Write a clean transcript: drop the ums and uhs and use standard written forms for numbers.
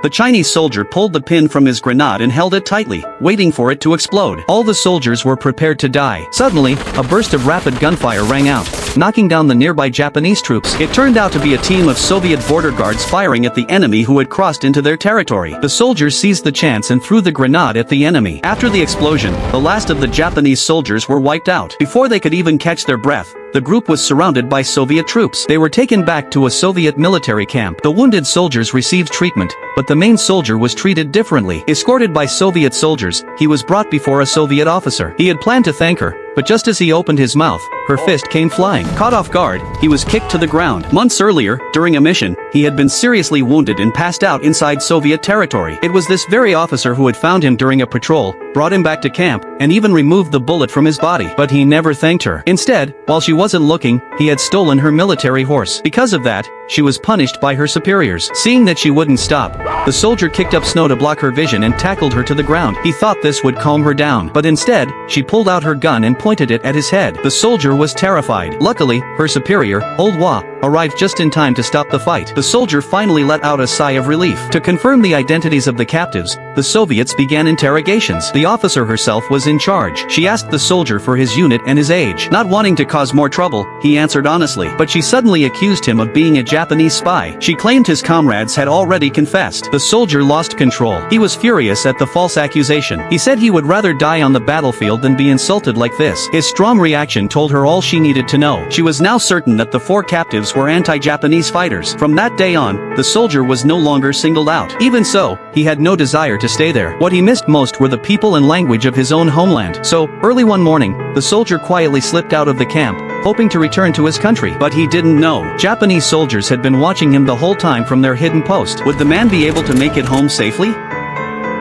The Chinese soldier pulled the pin from his grenade and held it tightly, waiting for it to explode. All the soldiers were prepared to die. Suddenly, a burst of rapid gunfire rang out, knocking down the nearby Japanese troops. It turned out to be a team of Soviet border guards firing at the enemy who had crossed into their territory. The soldiers seized the chance and threw the grenade at the enemy. After the explosion, the last of the Japanese soldiers were wiped out. Before they could even catch their breath, the group was surrounded by Soviet troops. They were taken back to a Soviet military camp. The wounded soldiers received treatment, but the main soldier was treated differently. Escorted by Soviet soldiers, he was brought before a Soviet officer. He had planned to thank her, but just as he opened his mouth, her fist came flying. Caught off guard, he was kicked to the ground. Months earlier, during a mission, he had been seriously wounded and passed out inside Soviet territory. It was this very officer who had found him during a patrol, brought him back to camp, and even removed the bullet from his body. But he never thanked her. Instead, while she wasn't looking, he had stolen her military horse. Because of that, she was punished by her superiors. Seeing that she wouldn't stop, the soldier kicked up snow to block her vision and tackled her to the ground. He thought this would calm her down, but instead, she pulled out her gun and pointed it at his head. The soldier was terrified. Luckily, her superior, Old Hua, arrived just in time to stop the fight. The soldier finally let out a sigh of relief. To confirm the identities of the captives, the Soviets began interrogations. The officer herself was in charge. She asked the soldier for his unit and his age. Not wanting to cause more trouble, he answered honestly, but she suddenly accused him of being a Japanese spy. She claimed his comrades had already confessed. The soldier lost control. He was furious at the false accusation. He said he would rather die on the battlefield than be insulted like this. His strong reaction told her all she needed to know. She was now certain that the 4 captives were anti-Japanese fighters. From that day on, the soldier was no longer singled out. Even so, he had no desire to stay there. What he missed most were the people and language of his own homeland. So, early one morning, the soldier quietly slipped out of the camp, hoping to return to his country. But he didn't know. Japanese soldiers had been watching him the whole time from their hidden post. Would the man be able to make it home safely?